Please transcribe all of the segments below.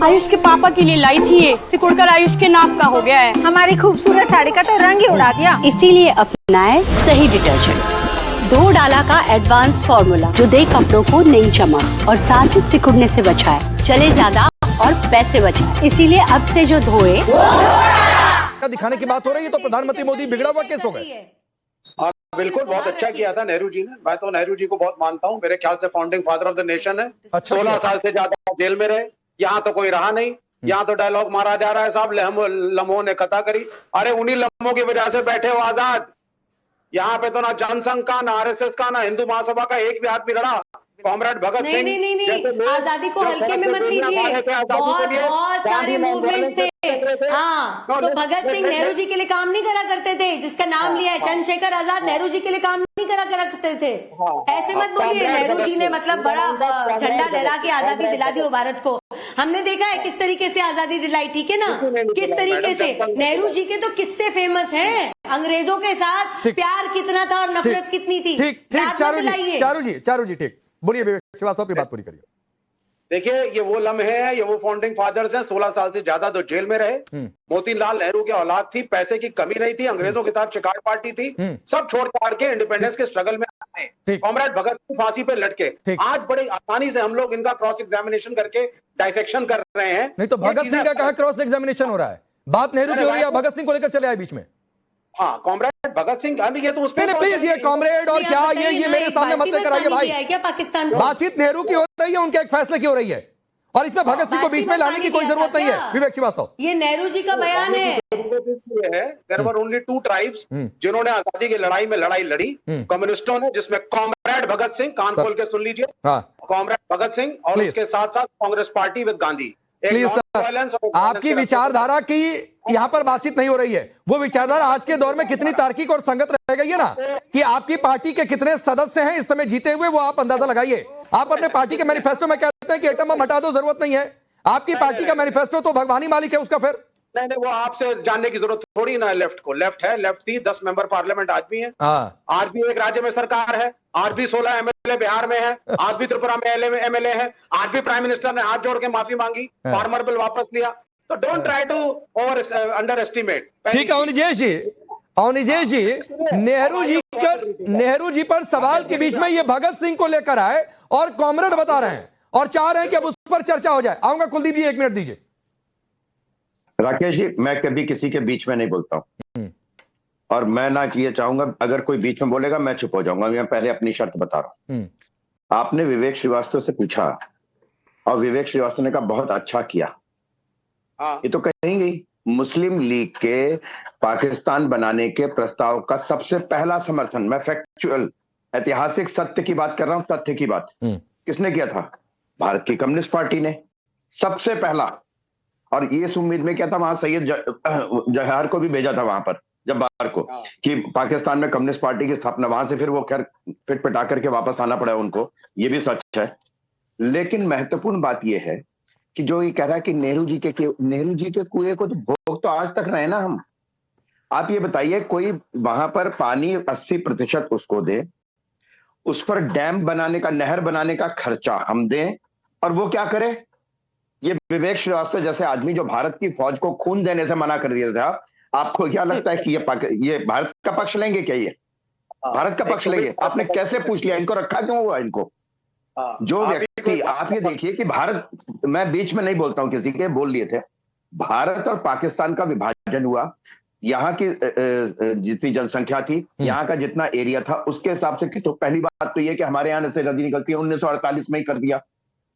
आयुष के पापा के लिए लाई थी ये, सिकुड़कर आयुष के नाक का हो गया है। हमारी खूबसूरत साड़ी का तो रंग ही उड़ा दिया। इसीलिए अपनाए सही डिटर्जेंट, 2 डाला का एडवांस फॉर्मूला जो दे कपड़ों को नई चमक और साथ ही सिकुड़ने से बचाए, चले ज्यादा और पैसे बचाए। इसीलिए अब से जो धोए दिखाने की बात हो रही है तो प्रधानमंत्री मोदी बिगड़ा हुआ केस हो गए। बिल्कुल, बहुत अच्छा किया था नेहरू जी ने। मैं तो नेहरू जी को बहुत मानता हूँ, मेरे ख्याल से founding father of the nation है। अच्छा 16 साल से ज्यादा जेल में रहे, यहाँ तो कोई रहा नहीं। यहाँ तो डायलॉग मारा जा रहा है साहब, लम्हों ने कथा करी। अरे उन्हीं लम्हों की वजह से बैठे हो आजाद। यहाँ पे तो ना जनसंघ का, ना आरएसएस का, ना हिंदू महासभा का एक भी आदमी लड़ा। कॉमरेड भगत सिंह नहीं, आजादी को हल्के में मत लीजिए, बहुत सारे मूवमेंट थे। हाँ, तो भगत सिंह नेहरू जी के लिए काम नहीं करा करते थे, जिसका नाम लिया है चंद्रशेखर आजाद, नेहरू जी के लिए काम नहीं करा करते थे। ऐसे मत बोलिए, नेहरू जी ने मतलब बड़ा झंडा लहरा के आजादी दिला दी हो भारत को। हमने देखा है किस तरीके से आजादी दिलाई, ठीक है ना, किस तरीके से। नेहरू जी के तो किस्से फेमस हैं, अंग्रेजों के साथ प्यार कितना था और नफरत कितनी थी। ठीक, चारू जी ठीक बोलिए, विवेक श्रीवास्तव की बात पूरी करिए। देखिए, ये वो लम्हे हैं, ये वो फाउंडिंग फादर्स हैं। 16 साल से ज्यादा तो जेल में रहे। मोतीलाल नेहरू की औलाद थी, पैसे की कमी नहीं थी, अंग्रेजों के साथ शिकार पार्टी थी, सब छोड़ छाड़ के इंडिपेंडेंस के स्ट्रगल में आए। कॉमरेड भगत सिंह फांसी पे लटके। आज बड़ी आसानी से हम लोग इनका क्रॉस एग्जामिनेशन करके डायसेक्शन कर रहे हैं। नहीं तो भगत सिंह का कहां क्रॉस एग्जामिनेशन हो रहा है? बात नेहरू की हो रही है, भगत सिंह को लेकर चले आए बीच में। हाँ, कॉमरेड भगत सिंह, अभी ये तो उस पर प्लीज ये कॉमरेड और क्या ये मेरे सामने मत कराइए भाई। क्या पाकिस्तान बातचीत नेहरू की हो रही है, उनके एक फैसले की हो रही है, और इसमें भगत सिंह को बीच में लाने की कोई जरूरत नहीं है। विवेक श्रीवास्तव, ये नेहरू जी का बयान है। देयर वर ओनली 2 ट्राइब्स जिन्होंने आजादी की लड़ाई में लड़ाई लड़ी। कम्युनिस्टों ने, जिसमें कॉमरेड भगत सिंह, कान खोल के सुन लीजिए, कॉमरेड भगत सिंह, और उसके साथ साथ कांग्रेस पार्टी विद गांधी। आपकी विचारधारा की यहाँ पर बातचीत नहीं हो रही है। वो विचारधारा आज के दौर में कितनी तार्किक और संगत रह गई है ना, कि आपकी पार्टी के कितने सदस्य हैं इस समय जीते हुए, वो आप अंदाजा लगाइए। आप अपने पार्टी के मैनिफेस्टो में कहते हैं कि एटम बम हटा दो, जरूरत नहीं है। आपकी पार्टी का मैनिफेस्टो तो भगवानी मालिक है उसका। फिर नहीं, वो आपसे जानने की जरूरत थोड़ी ना है। लेफ्ट को लेफ्ट है, लेफ्ट थी, 10 मेंबर पार्लियामेंट आज भी है। आज भी एक राज्य में सरकार है, आज भी 16 एमएलए बिहार में है, आज भी त्रिपुरा में एमएलए है, आज भी प्राइम मिनिस्टर ने हाथ जोड़ के माफी मांगी, फार्मर बिल वापस लिया। तो don't try to underestimate. ठीक है अवनिजेश जी, नेहरू जी पर सवाल के बीच में ये भगत सिंह को लेकर आए और कॉमरेड बता रहे हैं और चाह रहे हैं कि अब उस पर चर्चा हो जाए। आऊंगा कुलदीप जी, 1 मिनट दीजिए। राकेश जी, मैं कभी किसी के बीच में नहीं बोलता हूं, और मैं ना ये चाहूंगा अगर कोई बीच में बोलेगा मैं चुप हो जाऊंगा। मैं पहले अपनी शर्त बता रहा हूं। आपने विवेक श्रीवास्तव से पूछा और विवेक श्रीवास्तव ने कहा बहुत अच्छा किया। ये तो कहेंगे मुस्लिम लीग के पाकिस्तान बनाने के प्रस्ताव का सबसे पहला समर्थन, मैं फैक्चुअल ऐतिहासिक सत्य की बात कर रहा हूं, तथ्य की बात, किसने किया था? भारत की कम्युनिस्ट पार्टी ने सबसे पहला। और ये इस उम्मीद में क्या था, वहां सैयद जहार को भी भेजा था वहां पर, जब्बार को, कि पाकिस्तान में कम्युनिस्ट पार्टी की स्थापना। वहां से फिर वो खैर फिट पिटा करके वापस आना पड़ा उनको, ये भी सच है। लेकिन महत्वपूर्ण बात यह है कि जो ये कह रहा है कि नेहरू जी के कुएं को तो भोग तो आज तक रहे ना हम। आप ये बताइए, कोई वहां पर पानी 80% उसको दे, उस पर डैम बनाने का, नहर बनाने का खर्चा हम दें, और वो क्या करे? ये विवेक श्रीवास्तव जैसे आदमी जो भारत की फौज को खून देने से मना कर दिया था, आपको क्या लगता है कि ये भारत का पक्ष लेंगे? क्या ये भारत का पक्ष लेंगे? आपने कैसे पूछ लिया? इनको रखा क्यों हुआ इनको? जो व्यक्ति, आप ये देखिए कि भारत, मैं बीच में नहीं बोलता हूं किसी के, बोल लिए थे, भारत और पाकिस्तान का विभाजन हुआ, यहाँ की जितनी जनसंख्या थी, यहाँ का जितना एरिया था, उसके हिसाब से। तो पहली बात तो ये कि हमारे यहाँ से नदी निकलती है, 1948 में ही कर दिया।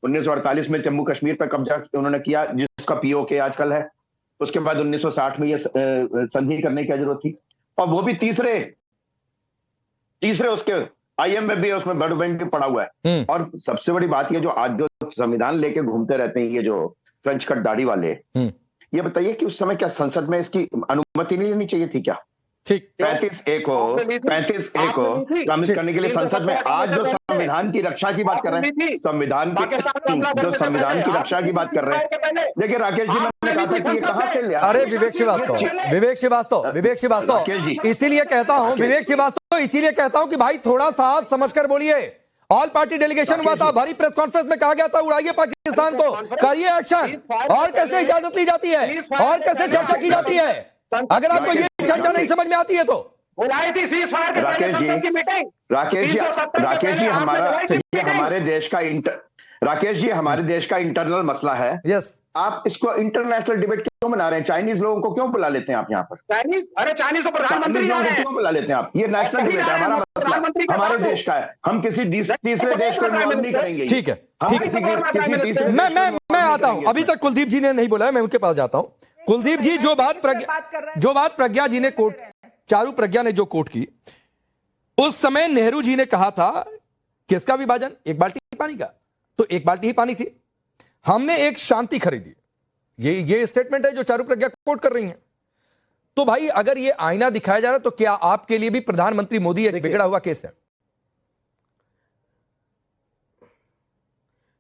1948 में जम्मू कश्मीर पर कब्जा उन्होंने किया, जिसका पीओके आजकल है। उसके बाद 1960 में ये संधि करने की जरूरत थी, और वो भी तीसरे उसके IMF भी उसमें वर्ल्ड बैंक भी पड़ा हुआ है। और सबसे बड़ी बात ये, जो आज जो संविधान लेके घूमते रहते हैं ये जो फ्रेंच कट दाढ़ी वाले, ये बताइए कि उस समय क्या संसद में इसकी अनुमति नहीं लेनी चाहिए थी क्या? ठीक, 35A को कम करने के लिए संसद में, आज जो संविधान की रक्षा की बात कर रहे हैं, संविधान की रक्षा की बात कर रहे हैं। देखिए राकेश जी, मैंने कहा था कि ये कहां से लिया? अरे विवेक श्रीवास्तव, इसीलिए कहता हूं, विवेक श्रीवास्तव, इसीलिए कहता हूं कि भाई थोड़ा सा समझकर बोलिए। ऑल पार्टी डेलीगेशन हुआ था, भारी प्रेस कॉन्फ्रेंस में कहा गया था उड़ाइए पाकिस्तान को, करिए एक्शन। और कैसे इजाजत ली जाती है और कैसे चर्चा की जाती है? अगर आपको ये चर्चा नहीं समझ में आती है तो बुलाई थी सीज फायर के पहले संसद की मीटिंग। राकेश जी हमारे देश का राकेश जी हमारे देश का इंटरनल मसला है। यस, आप इसको इंटरनेशनल डिबेट क्यों बना रहे हैं? चाइनीज लोगों को क्यों बुला लेते हैं आप यहाँ पर? चाइनीज तो प्रधानमंत्री आ रहे हैं, क्यों बुला लेते हैं आप? ये नेशनल डिबेट है, हमारा मसला हमारे देश का है। हम किसी तीसरे देश को इन्वॉल्व नहीं करेंगे। ठीक है, मैं आता हूं। अभी तक कुलदीप जी ने नहीं बोला है, मैं उनके पास जाता हूं। कुलदीप जी, जो बात प्रज्ञा जी ने कोट, चारू प्रज्ञा ने जो कोट की, उस समय नेहरू जी ने कहा था किसका विभाजन? एक बाल्टी पानी का। तो एक बाल्टी ही पानी थी, हमने एक शांति खरीदी। ये स्टेटमेंट है जो चारू प्रज्ञा कोट कर रही हैं। तो भाई अगर ये आईना दिखाया जा रहा है तो क्या आपके लिए भी प्रधानमंत्री मोदी एक बिगड़ा हुआ केस है?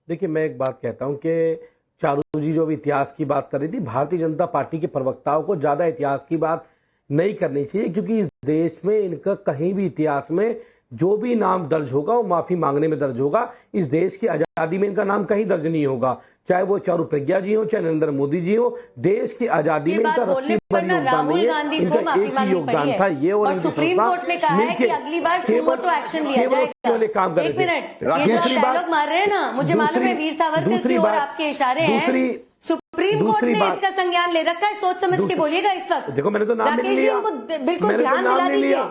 देखिए, मैं एक बात कहता हूं कि चारू जी जो भी इतिहास की बात कर रही थी, भारतीय जनता पार्टी के प्रवक्ताओं को ज्यादा इतिहास की बात नहीं करनी चाहिए, क्योंकि इस देश में इनका कहीं भी इतिहास में जो भी नाम दर्ज होगा वो माफी मांगने में दर्ज होगा। इस देश की आजादी में इनका नाम कहीं दर्ज नहीं होगा, चाहे वो चारू प्रज्ञा जी हो, चाहे नरेंद्र मोदी जी हो। देश की आजादी में इनका रत्ती भर योगदान नहीं है, इनका एक ही योगदान था ये, और सुप्रीम कोर्ट ने कहा है कि अगली बार सुमोटो एक्शन लिया जाएगा। काम कर एक मिनट, ये जो डायलॉग मार रहे हैं ना, मुझे मालूम है वीर सावरकर की ओर आपके इशारे हैं। सुप्रीम कोर्ट ने इसका संज्ञान ले रखा है, सोच समझ के बोलिएगा इस वक्त। देखो, मैंने तो नाम नहीं लिया, बिल्कुल ध्यान दिला दीजिए।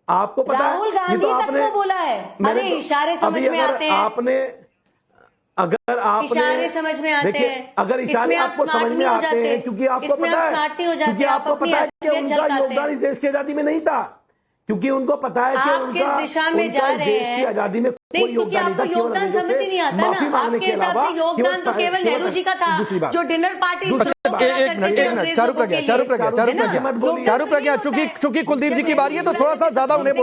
आपको पता है राहुल गांधी तक को बोला है। अरे इशारे समझ में आते हैं, अगर आपने इशारे समझ में आते हैं, अगर इशारे आपको समझ में आते हैं, क्योंकि आपको पता है कि उनका योगदान इस देश की आजादी में नहीं था, क्योंकि उनको पता है कि उनका दिशा में जा रहे देश की आजादी में कोई योगदान नहीं था। योगदान समझ ही नहीं आता ना, आपके हिसाब से योगदान तो केवल नेहरू जी का था, जो डिनर पार्टी। चारू प्रज्ञा, चूंकि कुलदीप जी की बारी है तो थोड़ा सा ज्यादा उन्हें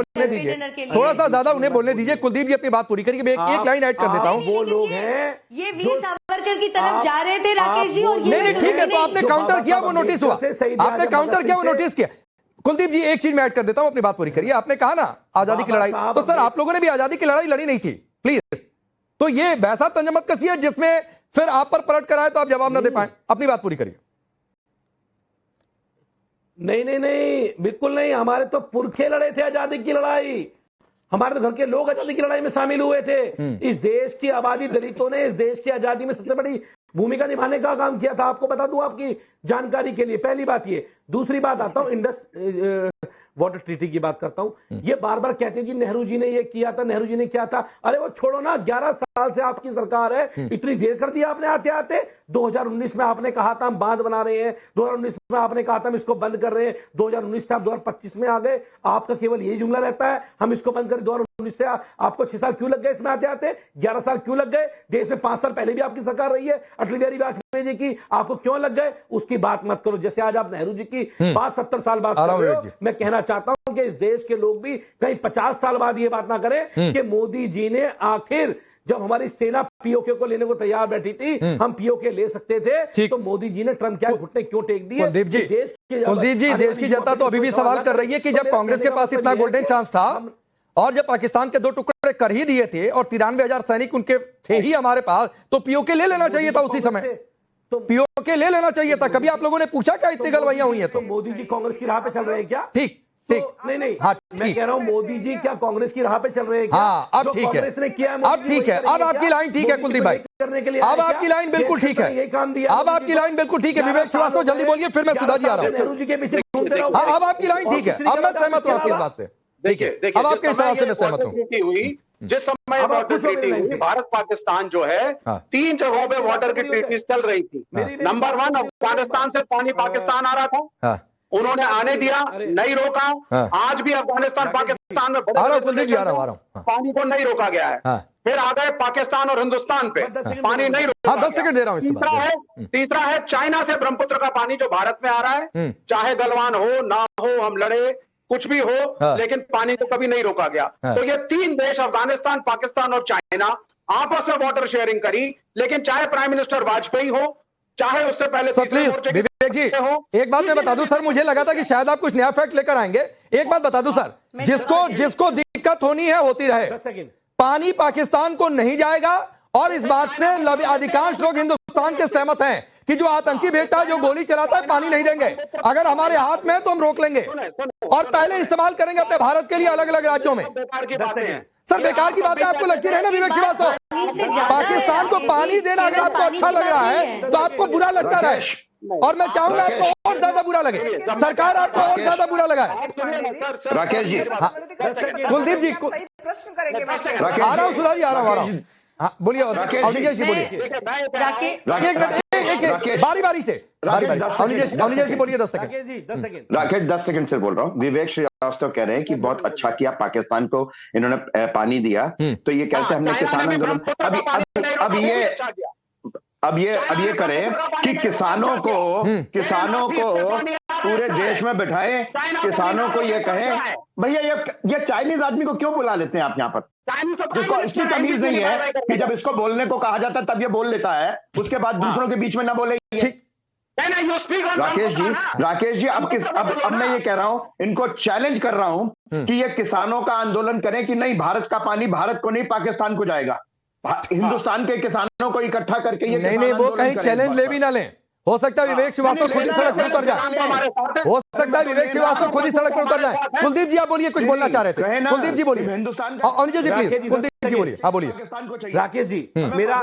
बोलने दीजिए। कुलदीप जी अपनी बात पूरी करिए, मैं एक लाइन ऐड कर देता हूँ। वो लोग हैं ये वीर सावरकर की तरफ जा रहे थे राकेश जी, और नहीं ठीक है, तो आपने काउंटर किया, वो नोटिस हुआ। आपने काउंटर किया, वो नोटिस किया। कुलदीप जी, एक चीज मैं ऐड कर देता हूं, अपनी बात पूरी करिए। आपने कहा ना आजादी की लड़ाई, तो सर आप लोगों ने भी आजादी की लड़ाई लड़ी नहीं थी, प्लीज। तो ये वैसा तंजमत कसी है जिसमें फिर आप पर पलट कर आए तो आप जवाब ना दे पाए। अपनी बात पूरी करिए। नहीं, बिल्कुल नहीं। हमारे तो पुरखे लड़े थे आजादी की लड़ाई, हमारे तो घर के लोग आजादी की लड़ाई में शामिल हुए थे। इस देश की आबादी, दलितों ने इस देश की आजादी में सबसे बड़ी भूमिका निभाने का काम किया था। आपको बता दूं आपकी जानकारी के लिए, पहली बात ये। दूसरी बात आता हूं इंडस वाटर ट्रीटी की बात करता हूं। ये बार बार कहते हैं जी नेहरू जी ने ये किया था, नेहरू जी ने किया था। अरे वो छोड़ो ना, 11 साल से आपकी सरकार है, इतनी देर कर दिया आपने आते आते। 2019 में आपने कहा था हम बांध बना रहे हैं, 2019 में आपने कहा था हम इसको बंद कर रहे हैं, 2019 से आप 2025 में आ गए। आपका केवल यही जुमला रहता है हम इसको बंद करें। 2019 से आपको 6 साल क्यों लग गए इसमें आते आते? 11 साल क्यों लग गए? देश में 5 साल पहले भी आपकी सरकार रही है अटल बिहारी वाजपेयी जी की, आपको क्यों लग गए? उसकी बात मत करो। जैसे आज आप नेहरू जी की बात 70 साल बाद कर रहे हो, मैं कहना चाहता हूं कि इस देश के लोग भी कहीं 50 साल बाद ये बात ना करें कि मोदी जी ने आखिर, जब हमारी सेना पीओके को लेने को तैयार बैठी थी, हम पीओके ले सकते थे, तो मोदी जी ने ट्रंप क्या घुटने क्यों टेक दिए? कुलदीप जी, देश की जनता तो अभी भी सवाल कर रही है कि जब कांग्रेस के पास इतना गोल्डन चांस था और जब पाकिस्तान के 2 टुकड़े कर ही दिए थे और 93,000 सैनिक उनके थे ही हमारे पास, तो पीओके ले लेना चाहिए था उसी समय। तो पीओके ले लेना चाहिए था। कभी आप लोगों ने पूछा क्या इतनी गलवाइयां हुई है? तो मोदी जी कांग्रेस की राह पे चल रहे हैं क्या? ठीक, नहीं, मैं कह रहा हूं मोदी जी क्या कांग्रेस की राह पे चल रहे हैं क्या? हाँ, अब ठीक है, अब ठीक है, अब आपकी लाइन ठीक है कुलदीप भाई, करने के लिए अब आपकी लाइन बिल्कुल ठीक है, ये काम दिया, अब आपकी लाइन बिल्कुल ठीक है। विवेक श्रीवास्तव जल्दी बोलिए, फिर मैं सुधा जी आ रहा हूं। नेहरू जी के पीछे घूमते रहो। हाँ, अब आपकी लाइन ठीक है, अब मैं सहमत हूं आपकी बात से। देखिए, अब आपके हिसाब से मैं सहमत हूं। जिस समय वाटर ट्रीटी हुई, भारत पाकिस्तान जो है 3 जगहों पे वाटर की ट्रीटी चल रही थी। नंबर 1, अफगानिस्तान से पानी पाकिस्तान आ रहा था, उन्होंने आने दिया, नहीं रोका। आज भी अफगानिस्तान पाकिस्तान में पानी को नहीं रोका गया है। फिर आ गए पाकिस्तान और हिंदुस्तान पे, पानी नहीं रोका। 10 सेकंड दे रहा हूं। तीसरा है चाइना से ब्रह्मपुत्र का पानी जो भारत में आ रहा है, चाहे गलवान हो ना हो, हम लड़े कुछ भी हो, लेकिन पानी को कभी नहीं रोका गया। तो ये 3 देश, अफगानिस्तान, पाकिस्तान और चाइना, आपस में वाटर शेयरिंग करी। लेकिन चाहे प्राइम मिनिस्टर वाजपेयी हो, चाहे उससे पहले विवेक जी, एक बात मैं बता दूं सर, मुझे लगा था कि शायद आप कुछ नया फैक्ट लेकर आएंगे। एक बात बता दूं सर, जिसको दिक्कत होनी है होती रहे। पानी पाकिस्तान को नहीं जाएगा, और इस बात से अधिकांश लोग हिंदुस्तान के सहमत हैं कि जो आतंकी भेजता है, जो गोली चलाता है, पानी नहीं देंगे। अगर हमारे हाथ में है तो हम रोक लेंगे और पहले इस्तेमाल करेंगे अपने भारत के लिए अलग अलग राज्यों में। सर बेकार की बात है, आपको लगती रहे ना विवेक श्रीवास्तव, पाकिस्तान को पानी देना अगर आपको अच्छा लग रहा है तो आपको बुरा लगता रहे, और मैं चाहूंगा आपको और ज्यादा बुरा लगे, सरकार आपको और ज्यादा बुरा लगाए। राकेश जी, कुलदीप जी, आ रहा हूँ सुधा जी, आ रहा हूँ। हाँ बोलिए, अवनीश जी बोलिए, बारी बारी से अवनीश जी बोलिए, 10 सेकंड। राकेश 10 सेकंड से बोल रहा हूँ। विवेक श्रीवास्तव कह रहे हैं कि बहुत अच्छा किया पाकिस्तान को इन्होंने पानी दिया, तो ये कहते हमने किसान आंदोलन, अब ये करें कि किसानों को पूरे देश में बिठाए, किसानों को ये कहें भैया ये चाइनीज आदमी को क्यों बुला लेते हैं आप यहाँ पर, जिसको इतनी तमीज नहीं है कि जब इसको बोलने को कहा जाता है तब ये बोल लेता है, उसके बाद दूसरों के बीच में ना बोले। राकेश जी अब मैं ये कह रहा हूं, इनको चैलेंज कर रहा हूं कि ये किसानों का आंदोलन करें कि नहीं, भारत का पानी भारत को नहीं पाकिस्तान को जाएगा, हिंदुस्तान के किसानों को इकट्ठा करके ये नहीं वो कहीं चैलेंज ले भी ना लें। हो सकता है विवेक श्रीवास्तव खुद ही सड़क पर उतर जाए, हो सकता है विवेक श्रीवास्तव खुद ही सड़क पर उतर जाए। कुलदीप जी आप बोलिए, कुछ बोलना चाह रहे थे, कुलदीप जी बोलिए, हिंदुस्तान अवनीश जी प्लीज, कुलदीप जी बोलिए, हाँ बोलिए। राकेश जी मेरा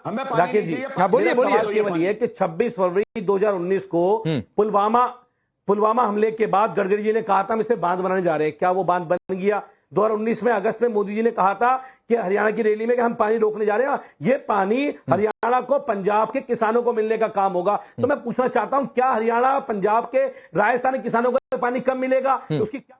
राकेश जी हाँ बोलिए केवल ये कि 26 फरवरी 2019 को पुलवामा हमले के बाद गडकरी जी ने कहा था हम इसे बांध बनाने जा रहे हैं, क्या वो बांध बन गया? 2019 में अगस्त में मोदी जी ने कहा था कि हरियाणा की रैली में कि हम पानी रोकने जा रहे हैं, ये पानी हरियाणा को पंजाब के किसानों को मिलने का काम होगा। तो मैं पूछना चाहता हूं, क्या हरियाणा पंजाब के राजस्थान के किसानों को पानी कम मिलेगा? उसकी क्या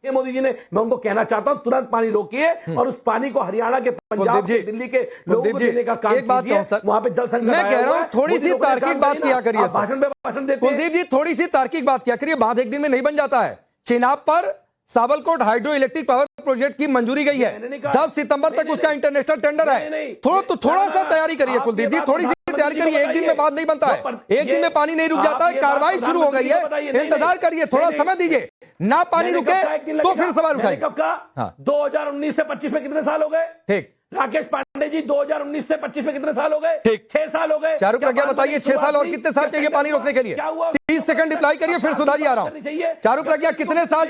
ये मोदी जी ने, मैं उनको कहना चाहता हूं तुरंत पानी रोकिए और उस पानी को हरियाणा के, पंजाब के, दिल्ली के लोगों को देने का काम कीजिए। वहां पे जल संकट, मैं कह रहा हूं थोड़ी सी तार्किक बात किया करिए, भाषण पे भाषण देते। कुलदीप जी थोड़ी सी तार्किक बात किया करिए, बात एक दिन में नहीं बन जाता है। चेनाब पर साबलकोट हाइड्रो इलेक्ट्रिक पावर प्रोजेक्ट की मंजूरी गई है, 10 सितंबर तक उसका इंटरनेशनल टेंडर है। थोड़ा सा तैयारी करिए कुलदीप जी, थोड़ी सी तैयारी करिए, एक दिन में बात नहीं बनता है, एक दिन में पानी नहीं रुक जाता है, कार्रवाई शुरू हो गई है, इंतजार करिए, थोड़ा समय दीजिए, ना पानी रुके तो फिर सवाल उठाइए। 2019 से 25 में कितने साल हो गए? ठीक, राकेश पांडे जी 2019 से 25 में कितने साल हो गए? ठीक, 6 साल हो गए। चारू प्रज्ञा बताइए 6 साल और कितने साल चाहिए पानी रोकने के लिए? 30 सेकंड रिप्लाई करिए, फिर सुधा जी आ रहा हूं। चारू प्रज्ञा कितने साल